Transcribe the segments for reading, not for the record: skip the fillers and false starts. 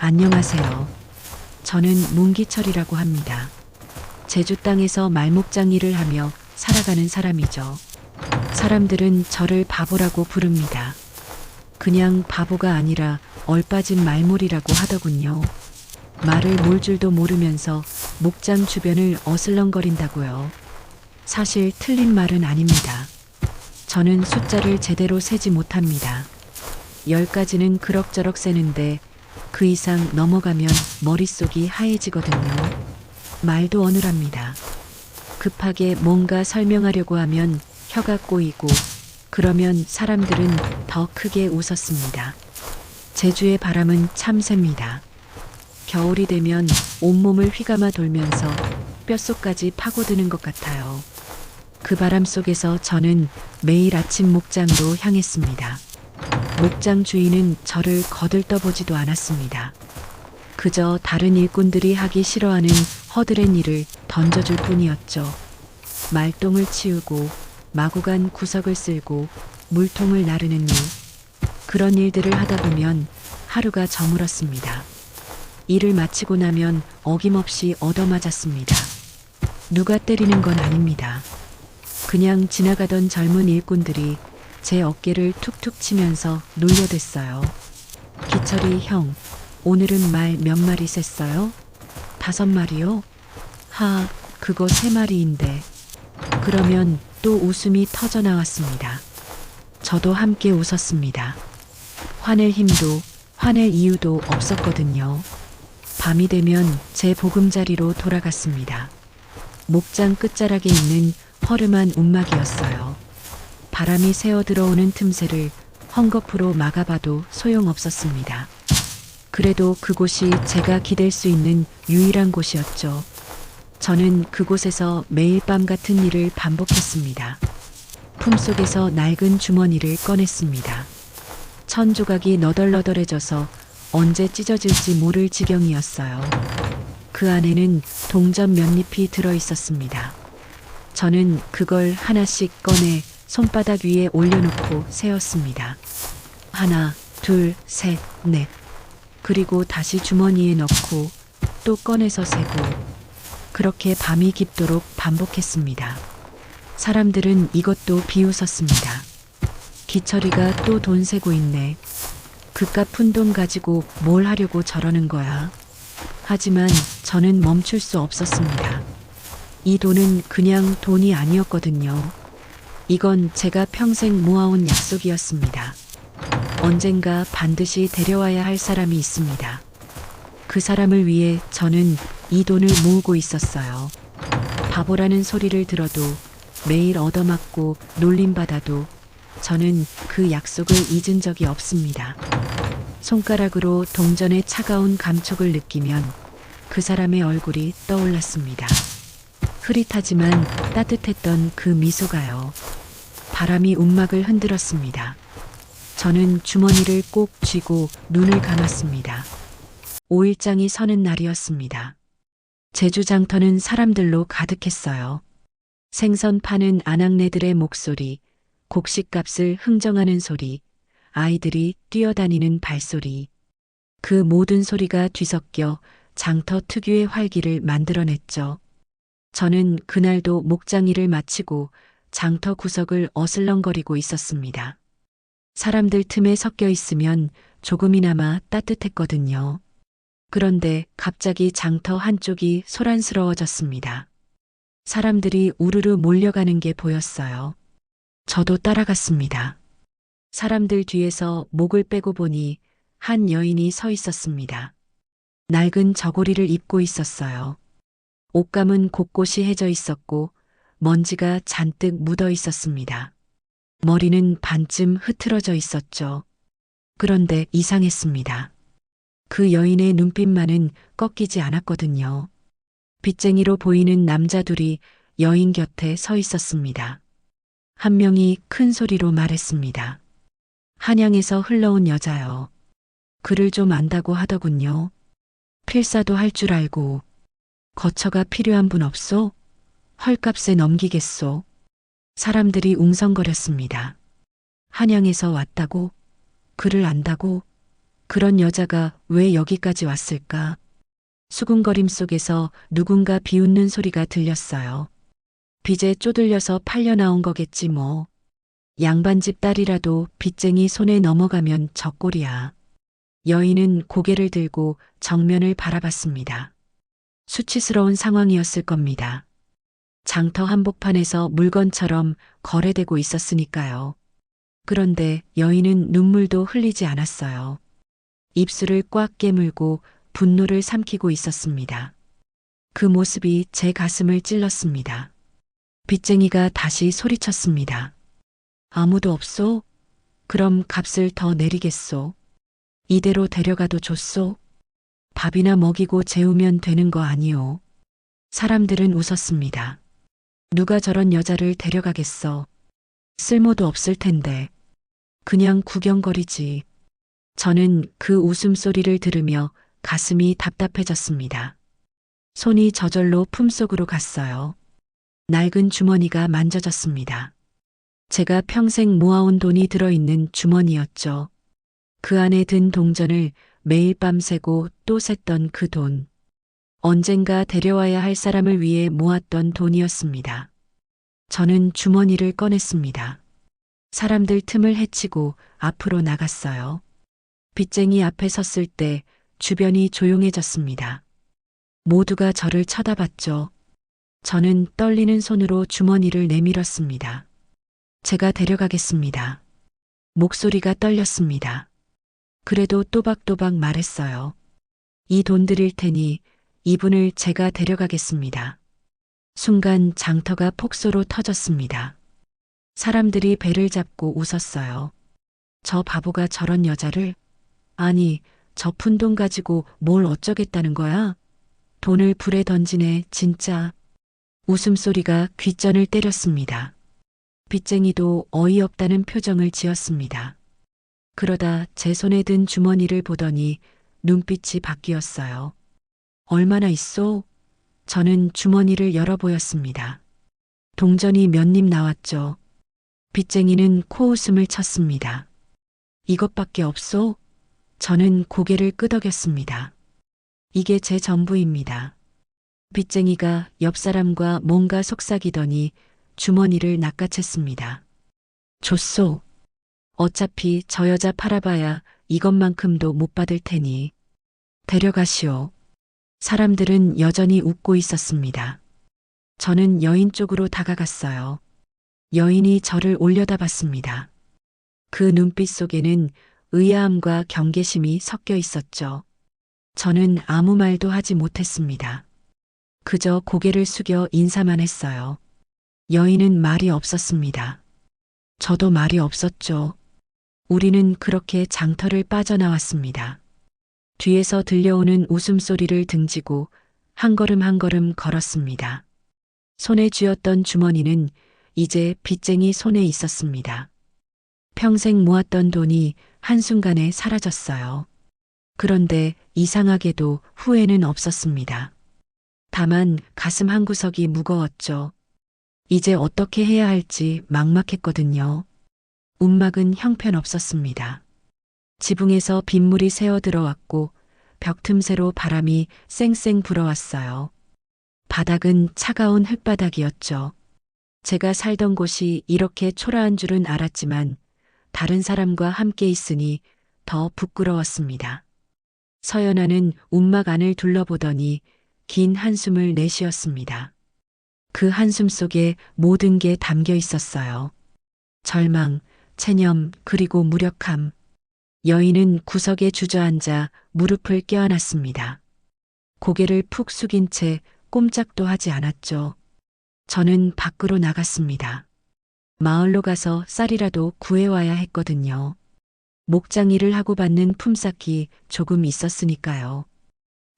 안녕하세요. 저는 문기철이라고 합니다. 제주 땅에서 말목장 일을 하며 살아가는 사람이죠. 사람들은 저를 바보라고 부릅니다. 그냥 바보가 아니라 얼빠진 말몰이라고 하더군요. 말을 몰 줄도 모르면서 목장 주변을 어슬렁거린다고요. 사실 틀린 말은 아닙니다. 저는 숫자를 제대로 세지 못합니다. 10가지는 그럭저럭 세는데 그 이상 넘어가면 머릿속이 하얘지거든요. 말도 어눌합니다. 급하게 뭔가 설명하려고 하면 혀가 꼬이고 그러면 사람들은 더 크게 웃었습니다. 제주의 바람은 참 셉니다. 겨울이 되면 온몸을 휘감아 돌면서 뼛속까지 파고드는 것 같아요. 그 바람 속에서 저는 매일 아침 목장으로 향했습니다. 목장 주인은 저를 거들떠보지도 않았습니다. 그저 다른 일꾼들이 하기 싫어하는 허드렛 일을 던져줄 뿐이었죠. 말똥을 치우고 마구간 구석을 쓸고 물통을 나르는 일, 그런 일들을 하다 보면 하루가 저물었습니다. 일을 마치고 나면 어김없이 얻어맞았습니다. 누가 때리는 건 아닙니다. 그냥 지나가던 젊은 일꾼들이 제 어깨를 툭툭 치면서 놀려댔어요. 기철이 형, 오늘은 말 몇 마리 셌어요? 5마리요? 하, 그거 3마리인데. 그러면 또 웃음이 터져 나왔습니다. 저도 함께 웃었습니다. 화낼 힘도 화낼 이유도 없었거든요. 밤이 되면 제 보금자리로 돌아갔습니다. 목장 끝자락에 있는 허름한 움막이었어요. 바람이 새어 들어오는 틈새를 헝겊으로 막아봐도 소용없었습니다. 그래도 그곳이 제가 기댈 수 있는 유일한 곳이었죠. 저는 그곳에서 매일 밤 같은 일을 반복했습니다. 품속에서 낡은 주머니를 꺼냈습니다. 천 조각이 너덜너덜해져서 언제 찢어질지 모를 지경이었어요. 그 안에는 동전 몇 잎이 들어 있었습니다. 저는 그걸 하나씩 꺼내 손바닥 위에 올려놓고 세었습니다. 1, 2, 3, 4. 그리고 다시 주머니에 넣고 또 꺼내서 세고 그렇게 밤이 깊도록 반복했습니다. 사람들은 이것도 비웃었습니다. 기철이가 또 돈 세고 있네. 그깟 푼돈 가지고 뭘 하려고 저러는 거야. 하지만 저는 멈출 수 없었습니다. 이 돈은 그냥 돈이 아니었거든요. 이건 제가 평생 모아온 약속이었습니다. 언젠가 반드시 데려와야 할 사람이 있습니다. 그 사람을 위해 저는 이 돈을 모으고 있었어요. 바보라는 소리를 들어도 매일 얻어맞고 놀림받아도 저는 그 약속을 잊은 적이 없습니다. 손가락으로 동전의 차가운 감촉을 느끼면 그 사람의 얼굴이 떠올랐습니다. 흐릿하지만 따뜻했던 그 미소가요. 바람이 움막을 흔들었습니다. 저는 주머니를 꼭 쥐고 눈을 감았습니다. 5일장이 서는 날이었습니다. 제주 장터는 사람들로 가득했어요. 생선 파는 아낙네들의 목소리, 곡식값을 흥정하는 소리, 아이들이 뛰어다니는 발소리. 그 모든 소리가 뒤섞여 장터 특유의 활기를 만들어냈죠. 저는 그날도 목장 일을 마치고 장터 구석을 어슬렁거리고 있었습니다. 사람들 틈에 섞여 있으면 조금이나마 따뜻했거든요. 그런데 갑자기 장터 한쪽이 소란스러워졌습니다. 사람들이 우르르 몰려가는 게 보였어요. 저도 따라갔습니다. 사람들 뒤에서 목을 빼고 보니 한 여인이 서 있었습니다. 낡은 저고리를 입고 있었어요. 옷감은 곳곳이 해져 있었고 먼지가 잔뜩 묻어 있었습니다. 머리는 반쯤 흐트러져 있었죠. 그런데 이상했습니다. 그 여인의 눈빛만은 꺾이지 않았거든요. 빚쟁이로 보이는 남자 둘이 여인 곁에 서 있었습니다. 한 명이 큰 소리로 말했습니다. 한양에서 흘러온 여자요. 글을 좀 안다고 하더군요. 필사도 할 줄 알고. 거처가 필요한 분 없소? 헐값에 넘기겠소. 사람들이 웅성거렸습니다. 한양에서 왔다고? 글을 안다고? 그런 여자가 왜 여기까지 왔을까? 수군거림 속에서 누군가 비웃는 소리가 들렸어요. 빚에 쪼들려서 팔려 나온 거겠지 뭐. 양반집 딸이라도 빚쟁이 손에 넘어가면 저꼴이야. 여인은 고개를 들고 정면을 바라봤습니다. 수치스러운 상황이었을 겁니다. 장터 한복판에서 물건처럼 거래되고 있었으니까요. 그런데 여인은 눈물도 흘리지 않았어요. 입술을 꽉 깨물고 분노를 삼키고 있었습니다. 그 모습이 제 가슴을 찔렀습니다. 빚쟁이가 다시 소리쳤습니다. 아무도 없소? 그럼 값을 더 내리겠소. 이대로 데려가도 좋소? 밥이나 먹이고 재우면 되는 거 아니오. 사람들은 웃었습니다. 누가 저런 여자를 데려가겠어. 쓸모도 없을 텐데. 그냥 구경거리지. 저는 그 웃음소리를 들으며 가슴이 답답해졌습니다. 손이 저절로 품속으로 갔어요. 낡은 주머니가 만져졌습니다. 제가 평생 모아온 돈이 들어있는 주머니였죠. 그 안에 든 동전을 매일 밤 새고 또 셌던 그 돈. 언젠가 데려와야 할 사람을 위해 모았던 돈이었습니다. 저는 주머니를 꺼냈습니다. 사람들 틈을 헤치고 앞으로 나갔어요. 빚쟁이 앞에 섰을 때 주변이 조용해졌습니다. 모두가 저를 쳐다봤죠. 저는 떨리는 손으로 주머니를 내밀었습니다. 제가 데려가겠습니다. 목소리가 떨렸습니다. 그래도 또박또박 말했어요. 이 돈 드릴 테니 이분을 제가 데려가겠습니다. 순간 장터가 폭소로 터졌습니다. 사람들이 배를 잡고 웃었어요. 저 바보가 저런 여자를? 아니, 저 푼돈 가지고 뭘 어쩌겠다는 거야? 돈을 불에 던지네, 진짜. 웃음소리가 귓전을 때렸습니다. 빚쟁이도 어이없다는 표정을 지었습니다. 그러다 제 손에 든 주머니를 보더니 눈빛이 바뀌었어요. 얼마나 있소? 저는 주머니를 열어보였습니다. 동전이 몇 립 나왔죠. 빚쟁이는 코웃음을 쳤습니다. 이것밖에 없소? 저는 고개를 끄덕였습니다. 이게 제 전부입니다. 빚쟁이가 옆 사람과 뭔가 속삭이더니 주머니를 낚아챘습니다. 줬소. 어차피 저 여자 팔아봐야 이것만큼도 못 받을 테니. 데려가시오. 사람들은 여전히 웃고 있었습니다. 저는 여인 쪽으로 다가갔어요. 여인이 저를 올려다봤습니다. 그 눈빛 속에는 의아함과 경계심이 섞여 있었죠. 저는 아무 말도 하지 못했습니다. 그저 고개를 숙여 인사만 했어요. 여인은 말이 없었습니다. 저도 말이 없었죠. 우리는 그렇게 장터를 빠져나왔습니다. 뒤에서 들려오는 웃음소리를 등지고 한 걸음 한 걸음 걸었습니다. 손에 쥐었던 주머니는 이제 빚쟁이 손에 있었습니다. 평생 모았던 돈이 한순간에 사라졌어요. 그런데 이상하게도 후회는 없었습니다. 다만 가슴 한구석이 무거웠죠. 이제 어떻게 해야 할지 막막했거든요. 움막은 형편없었습니다. 지붕에서 빗물이 새어 들어왔고 벽 틈새로 바람이 쌩쌩 불어왔어요. 바닥은 차가운 흙바닥이었죠. 제가 살던 곳이 이렇게 초라한 줄은 알았지만 다른 사람과 함께 있으니 더 부끄러웠습니다. 서연아는 움막 안을 둘러보더니 긴 한숨을 내쉬었습니다. 그 한숨 속에 모든 게 담겨 있었어요. 절망, 체념, 그리고 무력함. 여인은 구석에 주저앉아 무릎을 껴안았습니다. 고개를 푹 숙인 채 꼼짝도 하지 않았죠. 저는 밖으로 나갔습니다. 마을로 가서 쌀이라도 구해와야 했거든요. 목장 일을 하고 받는 품삯이 조금 있었으니까요.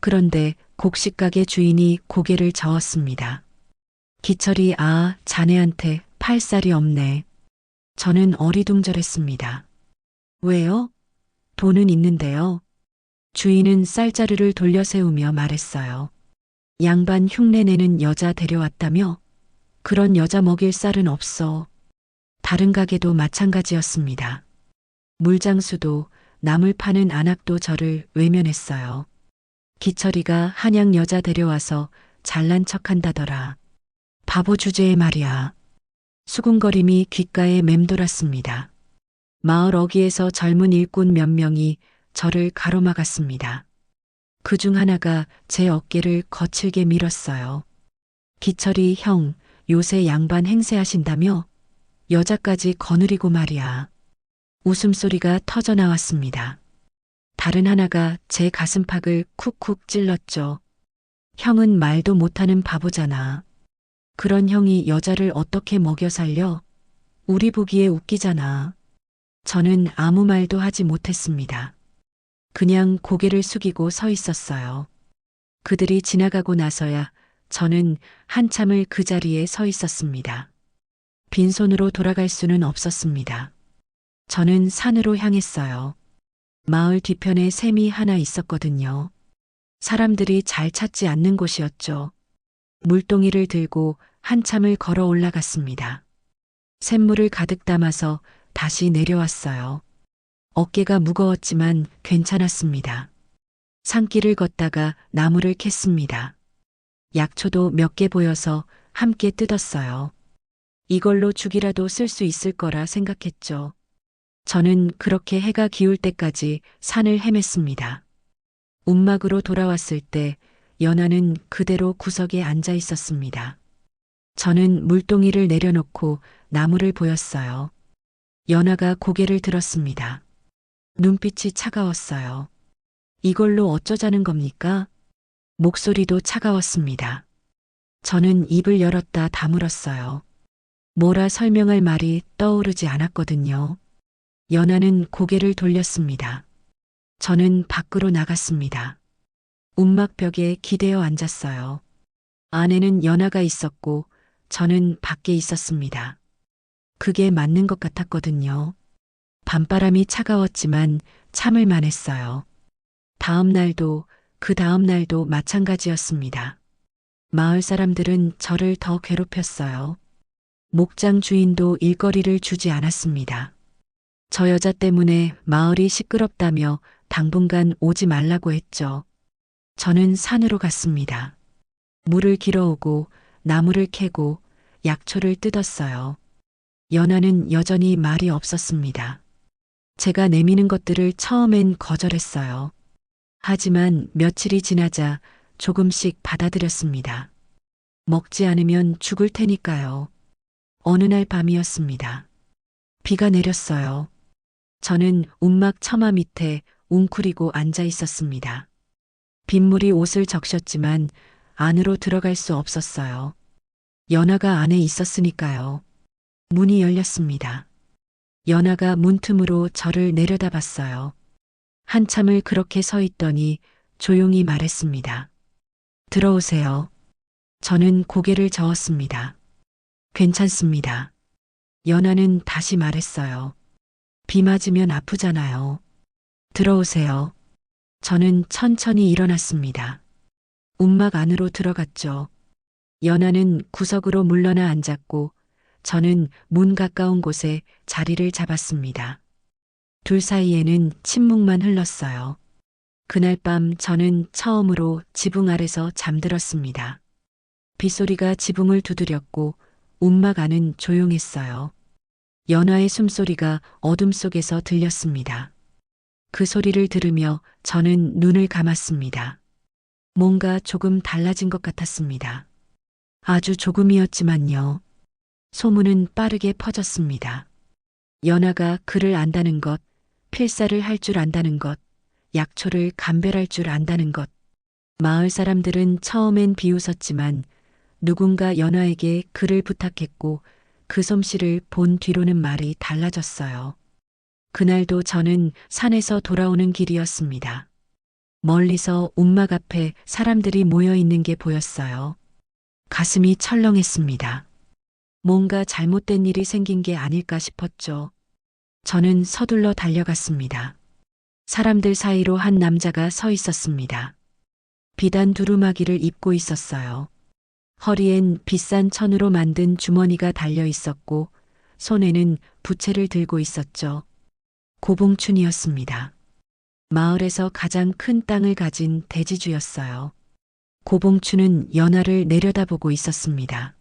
그런데 곡식가게 주인이 고개를 저었습니다. 기철이 자네한테 팔 쌀이 없네. 저는 어리둥절했습니다. 왜요? 돈은 있는데요. 주인은 쌀자루를 돌려 세우며 말했어요. 양반 흉내내는 여자 데려왔다며? 그런 여자 먹일 쌀은 없어. 다른 가게도 마찬가지였습니다. 물장수도 나물 파는 안악도 저를 외면했어요. 기철이가 한양 여자 데려와서 잘난 척한다더라. 바보 주제에 말이야. 수군거림이 귓가에 맴돌았습니다. 마을 어귀에서 젊은 일꾼 몇 명이 저를 가로막았습니다. 그중 하나가 제 어깨를 거칠게 밀었어요. 기철이 형, 요새 양반 행세하신다며? 여자까지 거느리고 말이야. 웃음소리가 터져 나왔습니다. 다른 하나가 제 가슴팍을 쿡쿡 찔렀죠. 형은 말도 못하는 바보잖아. 그런 형이 여자를 어떻게 먹여 살려? 우리 보기에 웃기잖아. 저는 아무 말도 하지 못했습니다. 그냥 고개를 숙이고 서 있었어요. 그들이 지나가고 나서야 저는 한참을 그 자리에 서 있었습니다. 빈손으로 돌아갈 수는 없었습니다. 저는 산으로 향했어요. 마을 뒤편에 샘이 하나 있었거든요. 사람들이 잘 찾지 않는 곳이었죠. 물동이를 들고 한참을 걸어 올라갔습니다. 샘물을 가득 담아서 다시 내려왔어요. 어깨가 무거웠지만 괜찮았습니다. 산길을 걷다가 나무를 캤습니다. 약초도 몇 개 보여서 함께 뜯었어요. 이걸로 죽이라도 쓸 수 있을 거라 생각했죠. 저는 그렇게 해가 기울 때까지 산을 헤맸습니다. 움막으로 돌아왔을 때 연하는 그대로 구석에 앉아 있었습니다. 저는 물동이를 내려놓고 나무를 보였어요. 연하가 고개를 들었습니다. 눈빛이 차가웠어요. 이걸로 어쩌자는 겁니까? 목소리도 차가웠습니다. 저는 입을 열었다 다물었어요. 뭐라 설명할 말이 떠오르지 않았거든요. 연하는 고개를 돌렸습니다. 저는 밖으로 나갔습니다. 움막벽에 기대어 앉았어요. 안에는 연하가 있었고 저는 밖에 있었습니다. 그게 맞는 것 같았거든요. 밤바람이 차가웠지만 참을 만했어요. 다음 날도 그 다음 날도 마찬가지였습니다. 마을 사람들은 저를 더 괴롭혔어요. 목장 주인도 일거리를 주지 않았습니다. 저 여자 때문에 마을이 시끄럽다며 당분간 오지 말라고 했죠. 저는 산으로 갔습니다. 물을 길어오고 나무를 캐고 약초를 뜯었어요. 연하는 여전히 말이 없었습니다. 제가 내미는 것들을 처음엔 거절했어요. 하지만 며칠이 지나자 조금씩 받아들였습니다. 먹지 않으면 죽을 테니까요. 어느 날 밤이었습니다. 비가 내렸어요. 저는 움막 처마 밑에 웅크리고 앉아 있었습니다. 빗물이 옷을 적셨지만 안으로 들어갈 수 없었어요. 연하가 안에 있었으니까요. 문이 열렸습니다. 연하가 문틈으로 저를 내려다봤어요. 한참을 그렇게 서 있더니 조용히 말했습니다. 들어오세요. 저는 고개를 저었습니다. 괜찮습니다. 연하는 다시 말했어요. 비 맞으면 아프잖아요. 들어오세요. 저는 천천히 일어났습니다. 움막 안으로 들어갔죠. 연하는 구석으로 물러나 앉았고 저는 문 가까운 곳에 자리를 잡았습니다. 둘 사이에는 침묵만 흘렀어요. 그날 밤 저는 처음으로 지붕 아래서 잠들었습니다. 빗소리가 지붕을 두드렸고 움막 안은 조용했어요. 연하의 숨소리가 어둠 속에서 들렸습니다. 그 소리를 들으며 저는 눈을 감았습니다. 뭔가 조금 달라진 것 같았습니다. 아주 조금이었지만요. 소문은 빠르게 퍼졌습니다. 연하가 글을 안다는 것, 필사를 할 줄 안다는 것, 약초를 감별할 줄 안다는 것. 마을 사람들은 처음엔 비웃었지만 누군가 연하에게 글을 부탁했고 그 솜씨를 본 뒤로는 말이 달라졌어요. 그날도 저는 산에서 돌아오는 길이었습니다. 멀리서 움막 앞에 사람들이 모여 있는 게 보였어요. 가슴이 철렁했습니다. 뭔가 잘못된 일이 생긴 게 아닐까 싶었죠. 저는 서둘러 달려갔습니다. 사람들 사이로 한 남자가 서 있었습니다. 비단 두루마기를 입고 있었어요. 허리엔 비싼 천으로 만든 주머니가 달려 있었고 손에는 부채를 들고 있었죠. 고봉춘이었습니다. 마을에서 가장 큰 땅을 가진 대지주였어요. 고봉추는 연하를 내려다보고 있었습니다.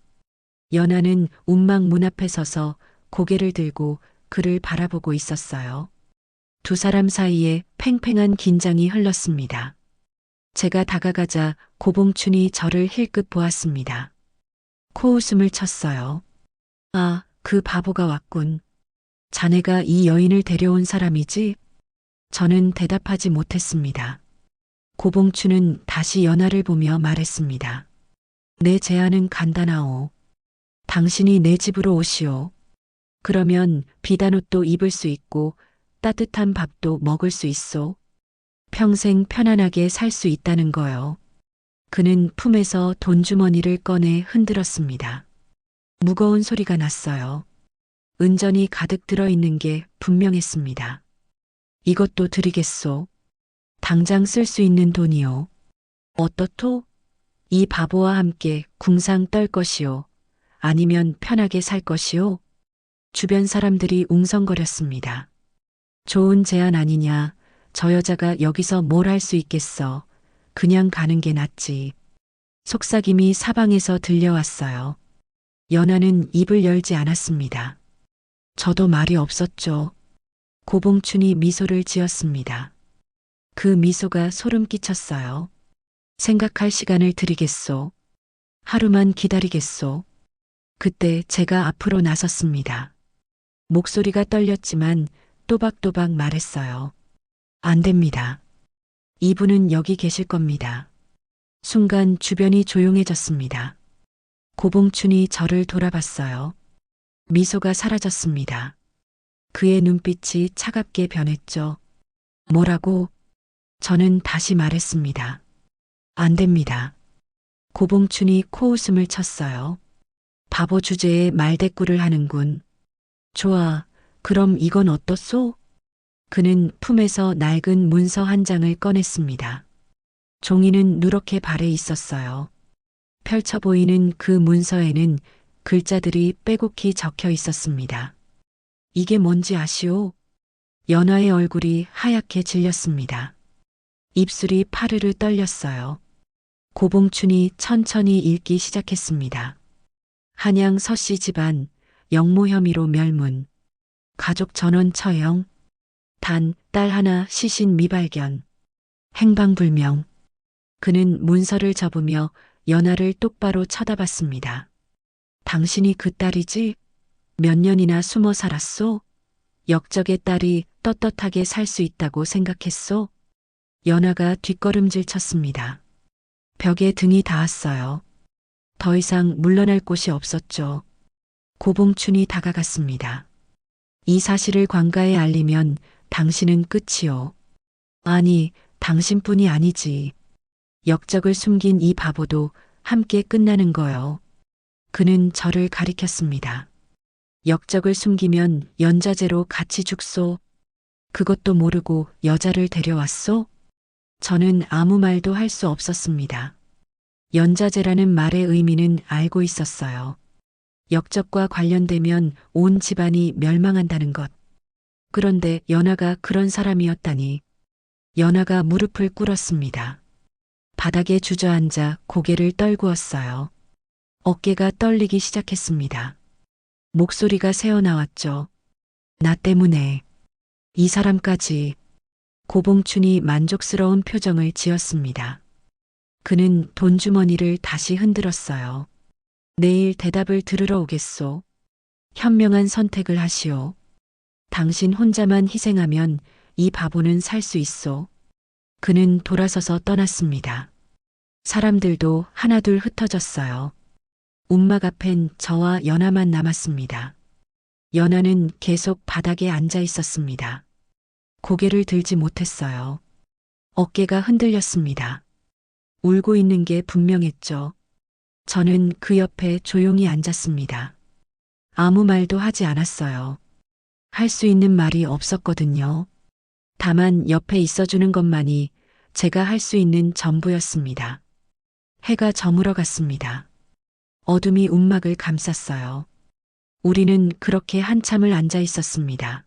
연하는 운막 문 앞에 서서 고개를 들고 그를 바라보고 있었어요. 두 사람 사이에 팽팽한 긴장이 흘렀습니다. 제가 다가가자 고봉춘이 저를 힐끗 보았습니다. 코웃음을 쳤어요. 아, 그 바보가 왔군. 자네가 이 여인을 데려온 사람이지? 저는 대답하지 못했습니다. 고봉춘은 다시 연하를 보며 말했습니다. 내 제안은 간단하오. 당신이 내 집으로 오시오. 그러면 비단 옷도 입을 수 있고 따뜻한 밥도 먹을 수 있소. 평생 편안하게 살 수 있다는 거요. 그는 품에서 돈주머니를 꺼내 흔들었습니다. 무거운 소리가 났어요. 은전이 가득 들어있는 게 분명했습니다. 이것도 드리겠소. 당장 쓸 수 있는 돈이요. 어떻소? 이 바보와 함께 궁상 떨 것이요. 아니면 편하게 살 것이요. 주변 사람들이 웅성거렸습니다. 좋은 제안 아니냐. 저 여자가 여기서 뭘 할 수 있겠어. 그냥 가는 게 낫지. 속삭임이 사방에서 들려왔어요. 연하는 입을 열지 않았습니다. 저도 말이 없었죠. 고봉춘이 미소를 지었습니다. 그 미소가 소름 끼쳤어요. 생각할 시간을 드리겠소. 하루만 기다리겠소. 그때 제가 앞으로 나섰습니다. 목소리가 떨렸지만 또박또박 말했어요. 안 됩니다. 이분은 여기 계실 겁니다. 순간 주변이 조용해졌습니다. 고봉춘이 저를 돌아봤어요. 미소가 사라졌습니다. 그의 눈빛이 차갑게 변했죠. 뭐라고? 저는 다시 말했습니다. 안 됩니다. 고봉춘이 코웃음을 쳤어요. 바보 주제에 말대꾸를 하는군. 좋아, 그럼 이건 어떻소? 그는 품에서 낡은 문서 한 장을 꺼냈습니다. 종이는 누렇게 발에 있었어요. 펼쳐 보이는 그 문서에는 글자들이 빼곡히 적혀 있었습니다. 이게 뭔지 아시오? 연하의 얼굴이 하얗게 질렸습니다. 입술이 파르르 떨렸어요. 고봉춘이 천천히 읽기 시작했습니다. 한양 서씨 집안, 영모 혐의로 멸문. 가족 전원 처형. 단, 딸 하나 시신 미발견. 행방불명. 그는 문서를 접으며 연하를 똑바로 쳐다봤습니다. 당신이 그 딸이지? 몇 년이나 숨어 살았소? 역적의 딸이 떳떳하게 살 수 있다고 생각했소? 연하가 뒷걸음질 쳤습니다. 벽에 등이 닿았어요. 더 이상 물러날 곳이 없었죠. 고봉춘이 다가갔습니다. 이 사실을 관가에 알리면 당신은 끝이요. 아니, 당신뿐이 아니지. 역적을 숨긴 이 바보도 함께 끝나는 거요. 그는 저를 가리켰습니다. 역적을 숨기면 연좌제로 같이 죽소. 그것도 모르고 여자를 데려왔소? 저는 아무 말도 할 수 없었습니다. 연좌제라는 말의 의미는 알고 있었어요. 역적과 관련되면 온 집안이 멸망한다는 것. 그런데 연하가 그런 사람이었다니. 연하가 무릎을 꿇었습니다. 바닥에 주저앉아 고개를 떨구었어요. 어깨가 떨리기 시작했습니다. 목소리가 새어나왔죠. 나 때문에. 이 사람까지. 고봉춘이 만족스러운 표정을 지었습니다. 그는 돈주머니를 다시 흔들었어요. 내일 대답을 들으러 오겠소. 현명한 선택을 하시오. 당신 혼자만 희생하면 이 바보는 살 수 있소. 그는 돌아서서 떠났습니다. 사람들도 하나둘 흩어졌어요. 움막 앞엔 저와 연하만 남았습니다. 연하는 계속 바닥에 앉아 있었습니다. 고개를 들지 못했어요. 어깨가 흔들렸습니다. 울고 있는 게 분명했죠. 저는 그 옆에 조용히 앉았습니다. 아무 말도 하지 않았어요. 할 수 있는 말이 없었거든요. 다만 옆에 있어주는 것만이 제가 할 수 있는 전부였습니다. 해가 저물어 갔습니다. 어둠이 움막을 감쌌어요. 우리는 그렇게 한참을 앉아 있었습니다.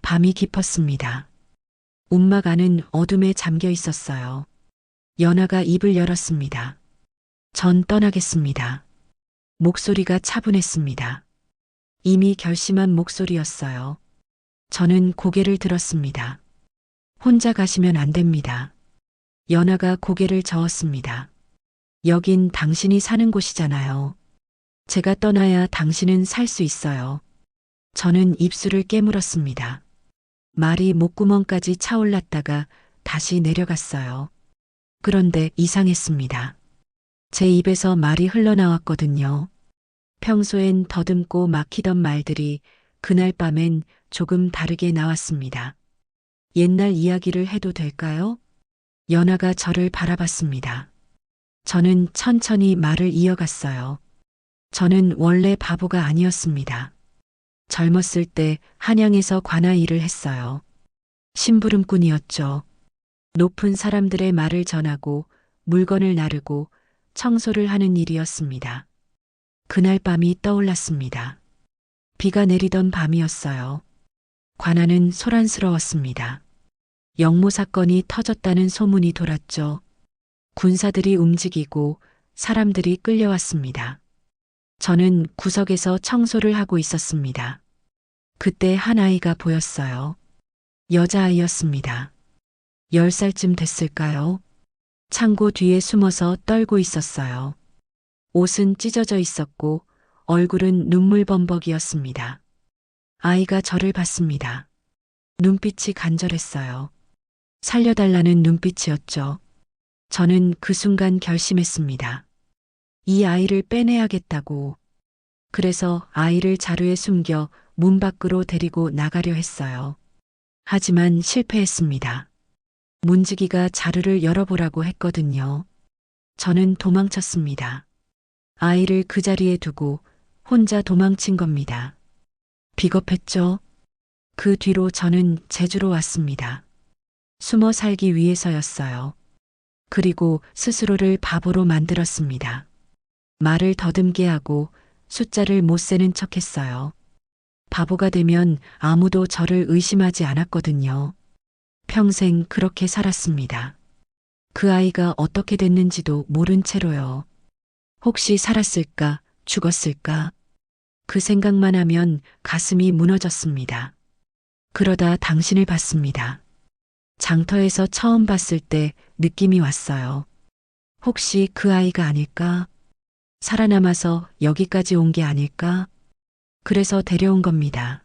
밤이 깊었습니다. 움막 안은 어둠에 잠겨 있었어요. 연하가 입을 열었습니다. 전 떠나겠습니다. 목소리가 차분했습니다. 이미 결심한 목소리였어요. 저는 고개를 들었습니다. 혼자 가시면 안 됩니다. 연하가 고개를 저었습니다. 여긴 당신이 사는 곳이잖아요. 제가 떠나야 당신은 살 수 있어요. 저는 입술을 깨물었습니다. 말이 목구멍까지 차올랐다가 다시 내려갔어요. 그런데 이상했습니다. 제 입에서 말이 흘러나왔거든요. 평소엔 더듬고 막히던 말들이 그날 밤엔 조금 다르게 나왔습니다. 옛날 이야기를 해도 될까요? 연하가 저를 바라봤습니다. 저는 천천히 말을 이어갔어요. 저는 원래 바보가 아니었습니다. 젊었을 때 한양에서 관아 일을 했어요. 심부름꾼이었죠. 높은 사람들의 말을 전하고 물건을 나르고 청소를 하는 일이었습니다. 그날 밤이 떠올랐습니다. 비가 내리던 밤이었어요. 관아는 소란스러웠습니다. 영모 사건이 터졌다는 소문이 돌았죠. 군사들이 움직이고 사람들이 끌려왔습니다. 저는 구석에서 청소를 하고 있었습니다. 그때 한 아이가 보였어요. 여자아이였습니다. 10살쯤 됐을까요? 창고 뒤에 숨어서 떨고 있었어요. 옷은 찢어져 있었고 얼굴은 눈물범벅이었습니다. 아이가 저를 봤습니다. 눈빛이 간절했어요. 살려달라는 눈빛이었죠. 저는 그 순간 결심했습니다. 이 아이를 빼내야겠다고. 그래서 아이를 자루에 숨겨 문 밖으로 데리고 나가려 했어요. 하지만 실패했습니다. 문지기가 자루를 열어보라고 했거든요. 저는 도망쳤습니다. 아이를 그 자리에 두고 혼자 도망친 겁니다. 비겁했죠? 그 뒤로 저는 제주로 왔습니다. 숨어 살기 위해서였어요. 그리고 스스로를 바보로 만들었습니다. 말을 더듬게 하고 숫자를 못 세는 척했어요. 바보가 되면 아무도 저를 의심하지 않았거든요. 평생 그렇게 살았습니다. 그 아이가 어떻게 됐는지도 모른 채로요. 혹시 살았을까, 죽었을까? 그 생각만 하면 가슴이 무너졌습니다. 그러다 당신을 봤습니다. 장터에서 처음 봤을 때 느낌이 왔어요. 혹시 그 아이가 아닐까? 살아남아서 여기까지 온 게 아닐까? 그래서 데려온 겁니다.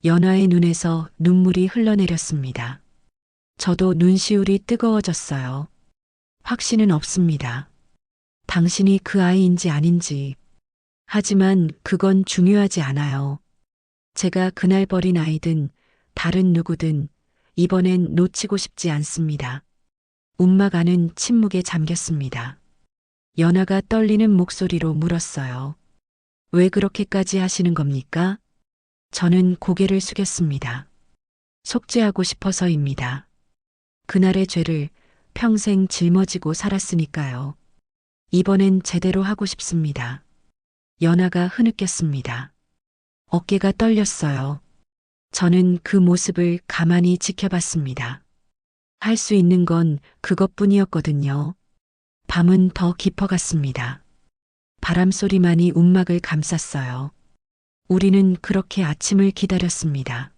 연하의 눈에서 눈물이 흘러내렸습니다. 저도 눈시울이 뜨거워졌어요. 확신은 없습니다. 당신이 그 아이인지 아닌지. 하지만 그건 중요하지 않아요. 제가 그날 버린 아이든 다른 누구든 이번엔 놓치고 싶지 않습니다. 움막 안은 침묵에 잠겼습니다. 연하가 떨리는 목소리로 물었어요. 왜 그렇게까지 하시는 겁니까? 저는 고개를 숙였습니다. 속죄하고 싶어서입니다. 그날의 죄를 평생 짊어지고 살았으니까요. 이번엔 제대로 하고 싶습니다. 연하가 흐느꼈습니다. 어깨가 떨렸어요. 저는 그 모습을 가만히 지켜봤습니다. 할 수 있는 건 그것뿐이었거든요. 밤은 더 깊어갔습니다. 바람 소리만이 움막을 감쌌어요. 우리는 그렇게 아침을 기다렸습니다.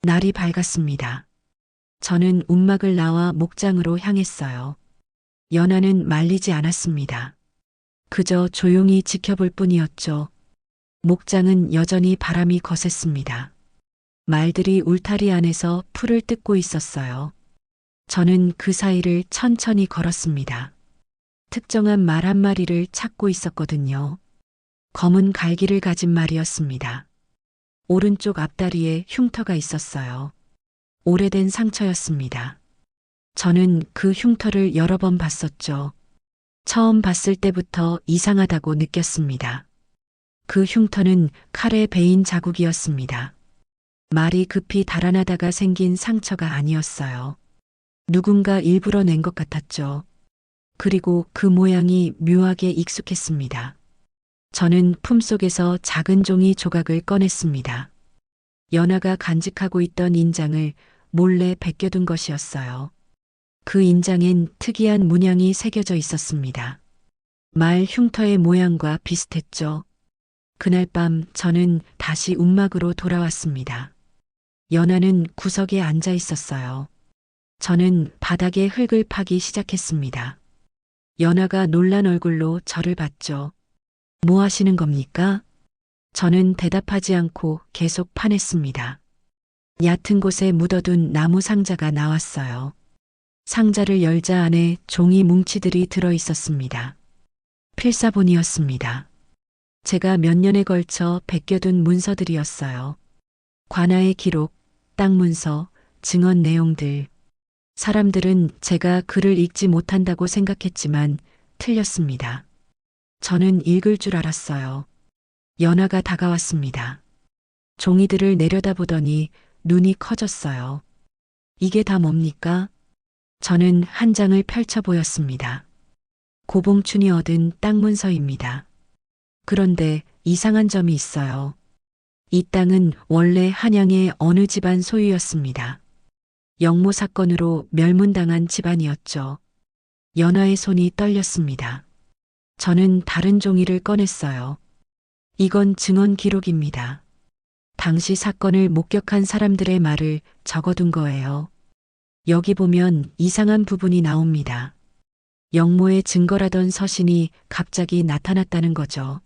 날이 밝았습니다. 저는 움막을 나와 목장으로 향했어요. 연하는 말리지 않았습니다. 그저 조용히 지켜볼 뿐이었죠. 목장은 여전히 바람이 거셌습니다. 말들이 울타리 안에서 풀을 뜯고 있었어요. 저는 그 사이를 천천히 걸었습니다. 특정한 말 한 마리를 찾고 있었거든요. 검은 갈기를 가진 말이었습니다. 오른쪽 앞다리에 흉터가 있었어요. 오래된 상처였습니다. 저는 그 흉터를 여러 번 봤었죠. 처음 봤을 때부터 이상하다고 느꼈습니다. 그 흉터는 칼에 베인 자국이었습니다. 말이 급히 달아나다가 생긴 상처가 아니었어요. 누군가 일부러 낸 것 같았죠. 그리고 그 모양이 묘하게 익숙했습니다. 저는 품속에서 작은 종이 조각을 꺼냈습니다. 연하가 간직하고 있던 인장을 몰래 베껴둔 것이었어요. 그 인장엔 특이한 문양이 새겨져 있었습니다. 말 흉터의 모양과 비슷했죠. 그날 밤 저는 다시 움막으로 돌아왔습니다. 연하는 구석에 앉아 있었어요. 저는 바닥에 흙을 파기 시작했습니다. 연하가 놀란 얼굴로 저를 봤죠. 뭐 하시는 겁니까? 저는 대답하지 않고 계속 파냈습니다. 얕은 곳에 묻어둔 나무 상자가 나왔어요. 상자를 열자 안에 종이 뭉치들이 들어 있었습니다. 필사본이었습니다. 제가 몇 년에 걸쳐 베껴둔 문서들이었어요. 관아의 기록, 땅 문서, 증언 내용들. 사람들은 제가 글을 읽지 못한다고 생각했지만 틀렸습니다. 저는 읽을 줄 알았어요. 연하가 다가왔습니다. 종이들을 내려다보더니 눈이 커졌어요. 이게 다 뭡니까? 저는 한 장을 펼쳐 보였습니다. 고봉춘이 얻은 땅 문서입니다. 그런데 이상한 점이 있어요. 이 땅은 원래 한양의 어느 집안 소유였습니다. 영모 사건으로 멸문당한 집안이었죠. 연하의 손이 떨렸습니다. 저는 다른 종이를 꺼냈어요. 이건 증언 기록입니다. 당시 사건을 목격한 사람들의 말을 적어둔 거예요. 여기 보면 이상한 부분이 나옵니다. 영모의 증거라던 서신이 갑자기 나타났다는 거죠.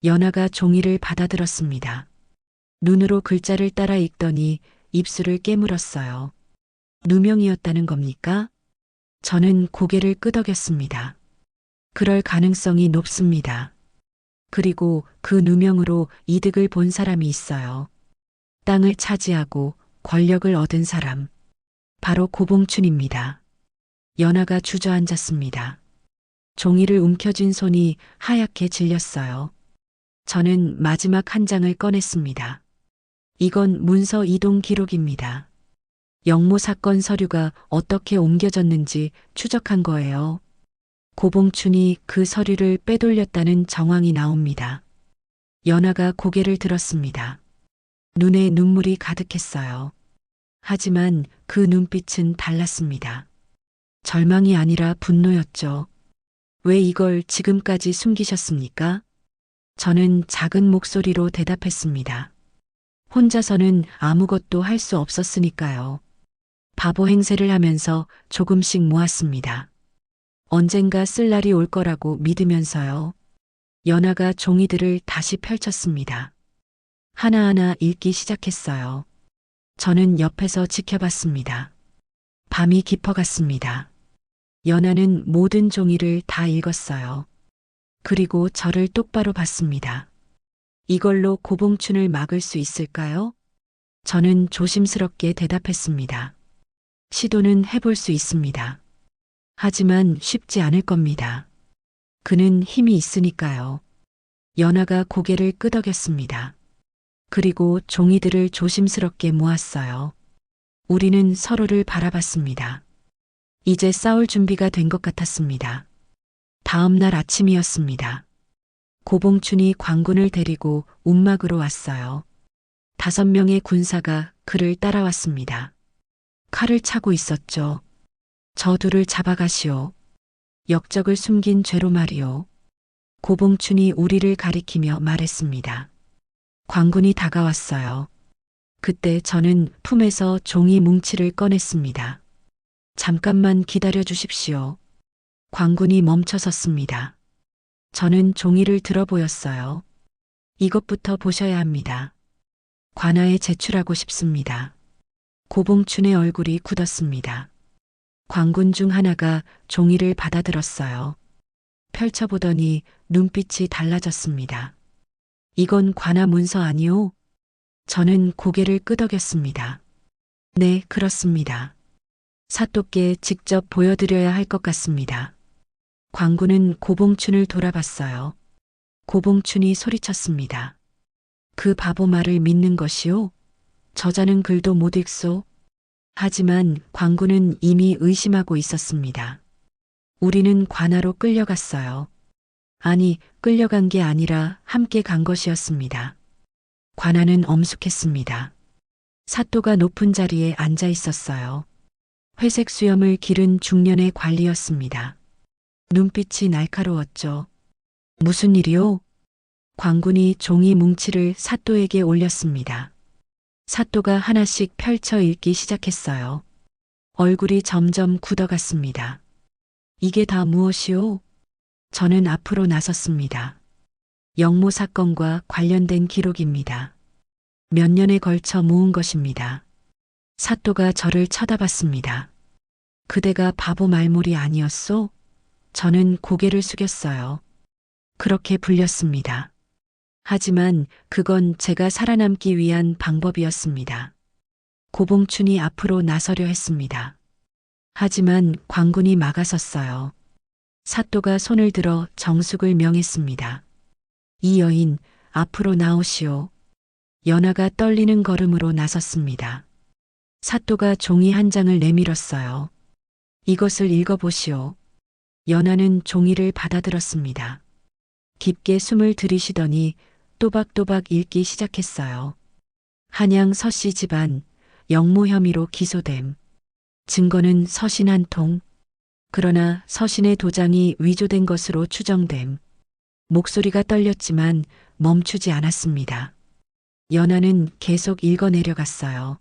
연하가 종이를 받아들었습니다. 눈으로 글자를 따라 읽더니 입술을 깨물었어요. 누명이었다는 겁니까? 저는 고개를 끄덕였습니다. 그럴 가능성이 높습니다. 그리고 그 누명으로 이득을 본 사람이 있어요. 땅을 차지하고 권력을 얻은 사람. 바로 고봉춘입니다. 연하가 주저앉았습니다. 종이를 움켜쥔 손이 하얗게 질렸어요. 저는 마지막 한 장을 꺼냈습니다. 이건 문서 이동 기록입니다. 영모 사건 서류가 어떻게 옮겨졌는지 추적한 거예요. 고봉춘이 그 서류를 빼돌렸다는 정황이 나옵니다. 연하가 고개를 들었습니다. 눈에 눈물이 가득했어요. 하지만 그 눈빛은 달랐습니다. 절망이 아니라 분노였죠. 왜 이걸 지금까지 숨기셨습니까? 저는 작은 목소리로 대답했습니다. 혼자서는 아무것도 할 수 없었으니까요. 바보 행세를 하면서 조금씩 모았습니다. 언젠가 쓸 날이 올 거라고 믿으면서요. 연하가 종이들을 다시 펼쳤습니다. 하나하나 읽기 시작했어요. 저는 옆에서 지켜봤습니다. 밤이 깊어갔습니다. 연하는 모든 종이를 다 읽었어요. 그리고 저를 똑바로 봤습니다. 이걸로 고봉춘을 막을 수 있을까요? 저는 조심스럽게 대답했습니다. 시도는 해볼 수 있습니다. 하지만 쉽지 않을 겁니다. 그는 힘이 있으니까요. 연하가 고개를 끄덕였습니다. 그리고 종이들을 조심스럽게 모았어요. 우리는 서로를 바라봤습니다. 이제 싸울 준비가 된 것 같았습니다. 다음 날 아침이었습니다. 고봉춘이 관군을 데리고 움막으로 왔어요. 5명의 군사가 그를 따라왔습니다. 칼을 차고 있었죠. 저 둘을 잡아가시오. 역적을 숨긴 죄로 말이오. 고봉춘이 우리를 가리키며 말했습니다. 관군이 다가왔어요. 그때 저는 품에서 종이 뭉치를 꺼냈습니다. 잠깐만 기다려 주십시오. 관군이 멈춰섰습니다. 저는 종이를 들어 보였어요. 이것부터 보셔야 합니다. 관아에 제출하고 싶습니다. 고봉춘의 얼굴이 굳었습니다. 관군 중 하나가 종이를 받아들었어요. 펼쳐보더니 눈빛이 달라졌습니다. 이건 관아 문서 아니오? 저는 고개를 끄덕였습니다. 네, 그렇습니다. 사또께 직접 보여드려야 할 것 같습니다. 관군은 고봉춘을 돌아봤어요. 고봉춘이 소리쳤습니다. 그 바보 말을 믿는 것이오? 저자는 글도 못 읽소? 하지만 관군은 이미 의심하고 있었습니다. 우리는 관아로 끌려갔어요. 아니, 끌려간 게 아니라 함께 간 것이었습니다. 관아는 엄숙했습니다. 사또가 높은 자리에 앉아 있었어요. 회색 수염을 기른 중년의 관리였습니다. 눈빛이 날카로웠죠. 무슨 일이요? 광군이 종이 뭉치를 사또에게 올렸습니다. 사또가 하나씩 펼쳐 읽기 시작했어요. 얼굴이 점점 굳어갔습니다. 이게 다 무엇이오? 저는 앞으로 나섰습니다. 영모 사건과 관련된 기록입니다. 몇 년에 걸쳐 모은 것입니다. 사또가 저를 쳐다봤습니다. 그대가 바보 말몰이 아니었소? 저는 고개를 숙였어요. 그렇게 불렸습니다. 하지만 그건 제가 살아남기 위한 방법이었습니다. 고봉춘이 앞으로 나서려 했습니다. 하지만 광군이 막아섰어요. 사또가 손을 들어 정숙을 명했습니다. 이 여인, 앞으로 나오시오. 연하가 떨리는 걸음으로 나섰습니다. 사또가 종이 한 장을 내밀었어요. 이것을 읽어보시오. 연하는 종이를 받아들었습니다. 깊게 숨을 들이쉬더니 또박또박 읽기 시작했어요. 한양 서씨 집안, 영모 혐의로 기소됨. 증거는 서신 한 통. 그러나 서신의 도장이 위조된 것으로 추정됨. 목소리가 떨렸지만 멈추지 않았습니다. 연하는 계속 읽어내려갔어요.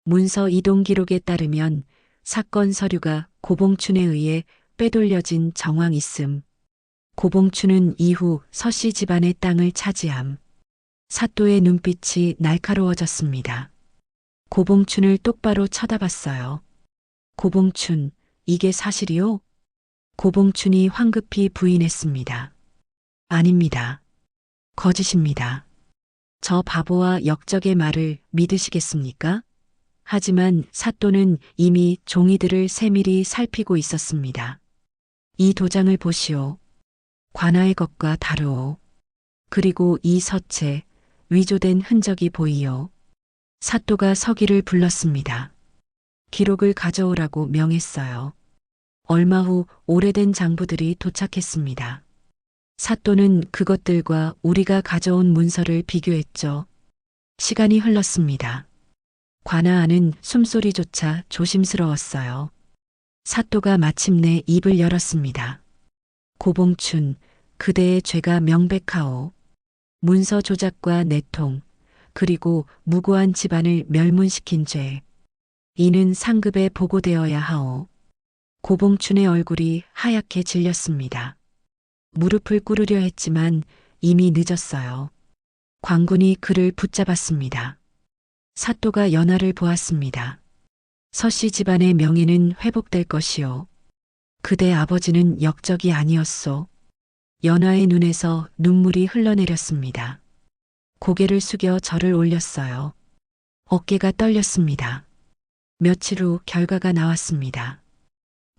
문서 이동 기록에 따르면 사건 서류가 고봉춘에 의해 빼돌려진 정황 있음. 고봉춘은 이후 서씨 집안의 땅을 차지함. 사또의 눈빛이 날카로워졌습니다. 고봉춘을 똑바로 쳐다봤어요. 고봉춘, 이게 사실이요? 고봉춘이 황급히 부인했습니다. 아닙니다. 거짓입니다. 저 바보와 역적의 말을 믿으시겠습니까? 하지만 사또는 이미 종이들을 세밀히 살피고 있었습니다. 이 도장을 보시오. 관아의 것과 다르오. 그리고 이 서체, 위조된 흔적이 보이오. 사또가 서기를 불렀습니다. 기록을 가져오라고 명했어요. 얼마 후 오래된 장부들이 도착했습니다. 사또는 그것들과 우리가 가져온 문서를 비교했죠. 시간이 흘렀습니다. 관아 안은 숨소리조차 조심스러웠어요. 사또가 마침내 입을 열었습니다. 고봉춘, 그대의 죄가 명백하오. 문서 조작과 내통, 그리고 무고한 집안을 멸문시킨 죄. 이는 상급에 보고되어야 하오. 고봉춘의 얼굴이 하얗게 질렸습니다. 무릎을 꿇으려 했지만 이미 늦었어요. 광군이 그를 붙잡았습니다. 사또가 연하를 보았습니다. 서씨 집안의 명예는 회복될 것이오. 그대 아버지는 역적이 아니었소. 연하의 눈에서 눈물이 흘러내렸습니다. 고개를 숙여 절을 올렸어요. 어깨가 떨렸습니다. 며칠 후 결과가 나왔습니다.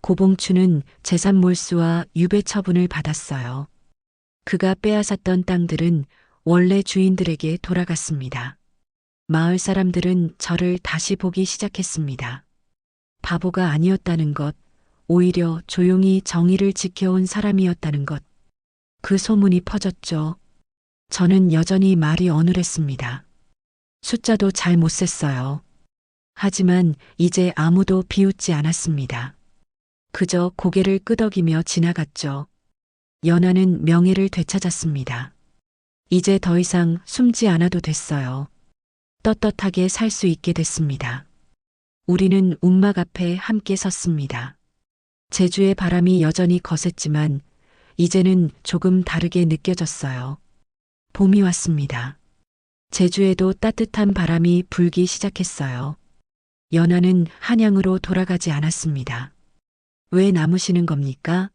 고봉춘은 재산 몰수와 유배 처분을 받았어요. 그가 빼앗았던 땅들은 원래 주인들에게 돌아갔습니다. 마을 사람들은 저를 다시 보기 시작했습니다. 바보가 아니었다는 것, 오히려 조용히 정의를 지켜온 사람이었다는 것. 그 소문이 퍼졌죠. 저는 여전히 말이 어눌했습니다. 숫자도 잘 못 셌어요. 하지만 이제 아무도 비웃지 않았습니다. 그저 고개를 끄덕이며 지나갔죠. 연하는 명예를 되찾았습니다. 이제 더 이상 숨지 않아도 됐어요. 떳떳하게 살 수 있게 됐습니다. 우리는 움막 앞에 함께 섰습니다. 제주의 바람이 여전히 거셌지만 이제는 조금 다르게 느껴졌어요. 봄이 왔습니다. 제주에도 따뜻한 바람이 불기 시작했어요. 연하는 한양으로 돌아가지 않았습니다. 왜 남으시는 겁니까?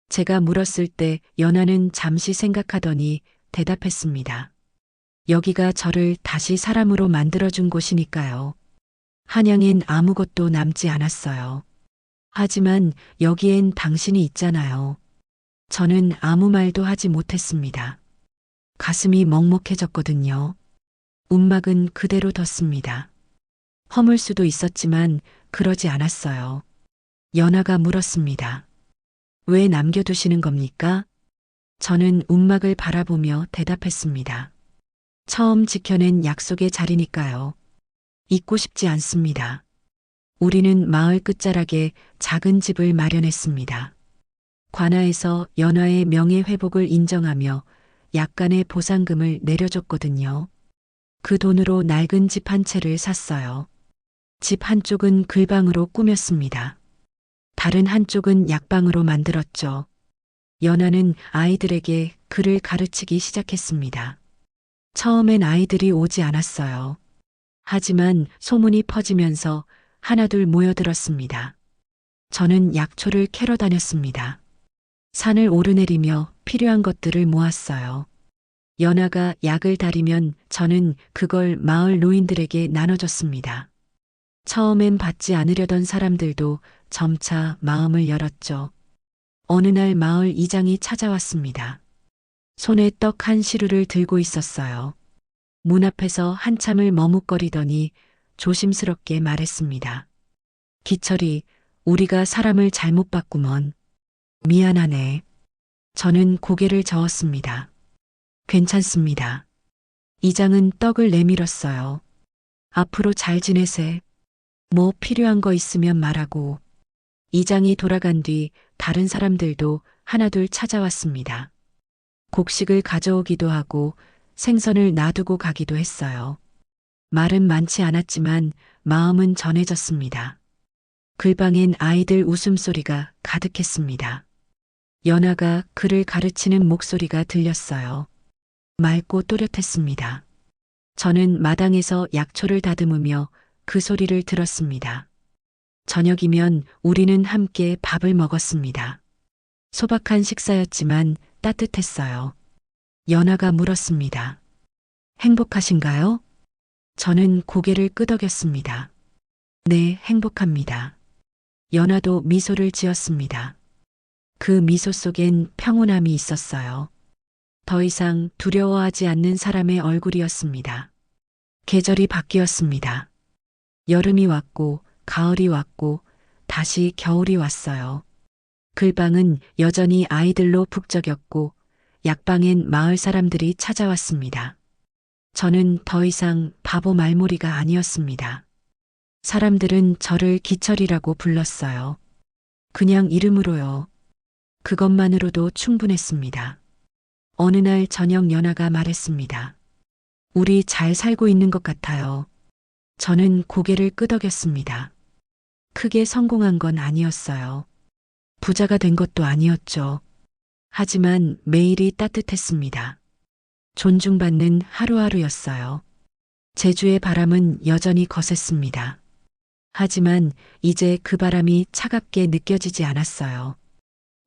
제가 물었을 때 연하는 잠시 생각하더니 대답했습니다. 여기가 저를 다시 사람으로 만들어준 곳이니까요. 한양엔 아무것도 남지 않았어요. 하지만 여기엔 당신이 있잖아요. 저는 아무 말도 하지 못했습니다. 가슴이 먹먹해졌거든요. 움막은 그대로 뒀습니다. 허물 수도 있었지만 그러지 않았어요. 연하가 물었습니다. 왜 남겨두시는 겁니까? 저는 움막을 바라보며 대답했습니다. 처음 지켜낸 약속의 자리니까요. 잊고 싶지 않습니다. 우리는 마을 끝자락에 작은 집을 마련했습니다. 관아에서 연화의 명예회복을 인정하며 약간의 보상금을 내려줬거든요. 그 돈으로 낡은 집 한 채를 샀어요. 집 한쪽은 글방으로 꾸몄습니다. 다른 한쪽은 약방으로 만들었죠. 연아는 아이들에게 글을 가르치기 시작했습니다. 처음엔 아이들이 오지 않았어요. 하지만 소문이 퍼지면서 하나둘 모여들었습니다. 저는 약초를 캐러 다녔습니다. 산을 오르내리며 필요한 것들을 모았어요. 연아가 약을 다리면 저는 그걸 마을 노인들에게 나눠줬습니다. 처음엔 받지 않으려던 사람들도 점차 마음을 열었죠. 어느 날 마을 이장이 찾아왔습니다. 손에 떡 한 시루를 들고 있었어요. 문 앞에서 한참을 머뭇거리더니 조심스럽게 말했습니다. 기철이, 우리가 사람을 잘못 봤구먼. 미안하네. 저는 고개를 저었습니다. 괜찮습니다. 이장은 떡을 내밀었어요. 앞으로 잘 지내세. 뭐 필요한 거 있으면 말하고. 이장이 돌아간 뒤 다른 사람들도 하나둘 찾아왔습니다. 곡식을 가져오기도 하고 생선을 놔두고 가기도 했어요. 말은 많지 않았지만 마음은 전해졌습니다. 글방엔 아이들 웃음소리가 가득했습니다. 연아가 글을 가르치는 목소리가 들렸어요. 맑고 또렷했습니다. 저는 마당에서 약초를 다듬으며 그 소리를 들었습니다. 저녁이면 우리는 함께 밥을 먹었습니다. 소박한 식사였지만 따뜻했어요. 연아가 물었습니다. 행복하신가요? 저는 고개를 끄덕였습니다. 네, 행복합니다. 연아도 미소를 지었습니다. 그 미소 속엔 평온함이 있었어요. 더 이상 두려워하지 않는 사람의 얼굴이었습니다. 계절이 바뀌었습니다. 여름이 왔고, 가을이 왔고, 다시 겨울이 왔어요. 글방은 여전히 아이들로 북적였고, 약방엔 마을 사람들이 찾아왔습니다. 저는 더 이상 바보 말몰이가 아니었습니다. 사람들은 저를 기철이라고 불렀어요. 그냥 이름으로요. 그것만으로도 충분했습니다. 어느 날 저녁 연아가 말했습니다. 우리 잘 살고 있는 것 같아요. 저는 고개를 끄덕였습니다. 크게 성공한 건 아니었어요. 부자가 된 것도 아니었죠. 하지만 매일이 따뜻했습니다. 존중받는 하루하루였어요. 제주의 바람은 여전히 거셌습니다. 하지만 이제 그 바람이 차갑게 느껴지지 않았어요.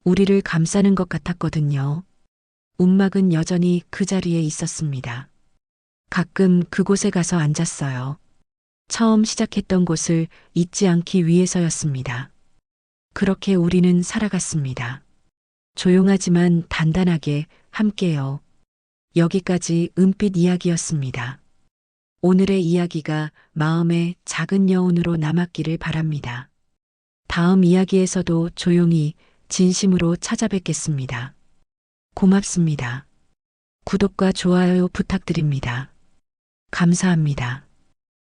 우리를 감싸는 것 같았거든요. 움막은 여전히 그 자리에 있었습니다. 가끔 그곳에 가서 앉았어요. 처음 시작했던 곳을 잊지 않기 위해서였습니다. 그렇게 우리는 살아갔습니다. 조용하지만 단단하게 함께요. 여기까지 은빛 이야기였습니다. 오늘의 이야기가 마음의 작은 여운으로 남았기를 바랍니다. 다음 이야기에서도 조용히 진심으로 찾아뵙겠습니다. 고맙습니다. 구독과 좋아요 부탁드립니다. 감사합니다.